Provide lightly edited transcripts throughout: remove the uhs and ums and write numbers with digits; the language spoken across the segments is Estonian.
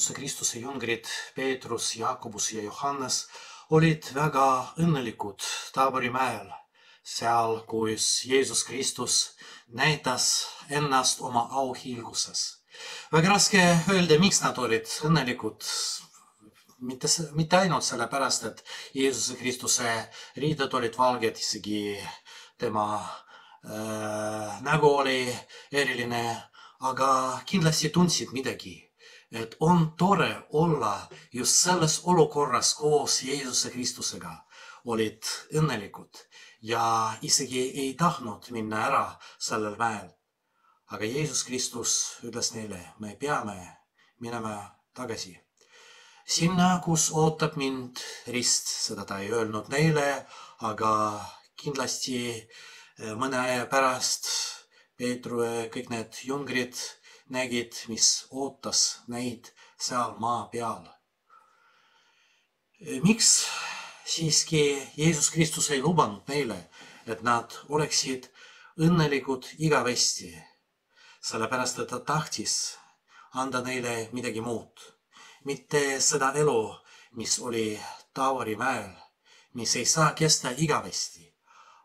Jeesuse Kristuse jüngrid Peetrus, Jakobus ja Johannes olid väga õnnelikud Taabori mäel, seal, kus Jeesus Kristus näitas ennast oma auhiilguses. Väga raske öelda, miks nad olid õnnelikud. Mitte ainult sellepärast, et Jeesuse Kristuse riided olid valged, isegi tema nägu oli eriline, aga kindlasti tundsid midagi, et on tore olla just selles olukorras koos Jeesuse Kristusega, olid õnnelikud ja isegi ei tahtnud minna ära sellel mäel. Aga Jeesus Kristus ütles neile, me peame minema tagasi. Sinna, kus ootab mind rist, seda ta ei öelnud neile, aga kindlasti mõne aja pärast Peetru ja kõik need jüngrid nägid, mis ootas neid seal maa peal. Miks siiski Jeesus Kristus ei lubanud neile, et nad oleksid õnnelikud igavesti? Sellepärast, et ta tahtis anda neile midagi muud. Mitte seda elu, mis oli Taabori mäel, mis ei saa kesta igavesti,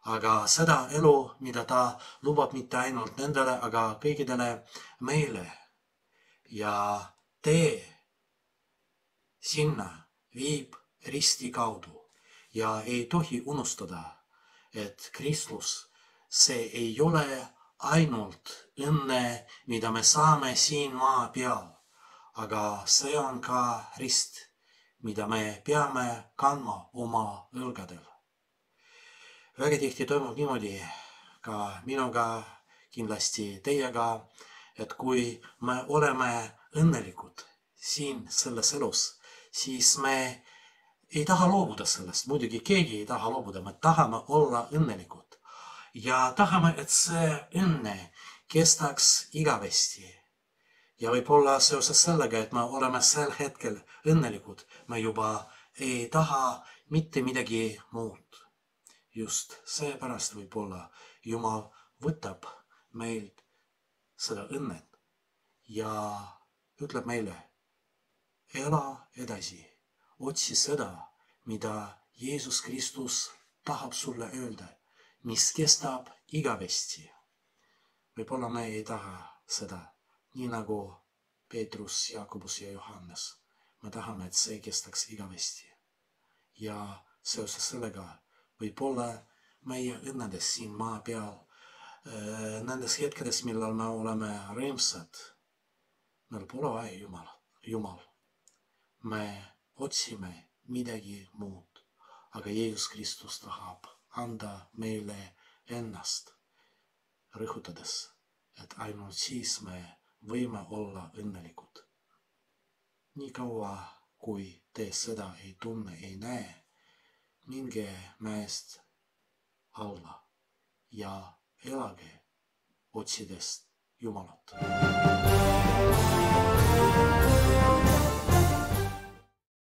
aga seda elu, mida ta lubab mitte ainult nendele, aga kõikidele meile. Ja tee sinna viib risti kaudu ja ei tohi unustada, et Kristus, see ei ole ainult õnne, mida me saame siin maa peal, aga see on ka rist, mida me peame kandma oma õlgadel. Väga tihti toimub niimoodi ka minuga, kindlasti teiega, et kui me oleme õnnelikud siin selles elus, siis me ei taha loobuda sellest. Muidugi keegi ei taha loobuda, me tahame olla õnnelikud ja tahame, et see õnne kestaks igavesti. Ja võib-olla seoses sellega, et me oleme sel hetkel õnnelikud, me juba ei taha mitte midagi muud. Just seepärast võib-olla Jumal võtab meilt seda õnnet ja ütleb meile, ela edasi, otsi seda, mida Jeesus Kristus tahab sulle öelda, mis kestab igavesti. Võib-olla me ei taha seda, nii nagu Peetrus, Jakobus ja Johannes. Me tahame, et see kestaks igavesti. Ja seoses sellega võib-olla meie õnnedes siin maa peal, nendes hetkedes, millal me oleme rõõmsad, meil pole vaja Jumal. Me otsime midagi muud, aga Jeesus Kristus tahab anda meile ennast, rõhutades, et ainult siis me võime olla õnnelikud. Nii kaua, kui te seda ei tunne, ei näe, minge mäest alla ja elage otsides Jumalat.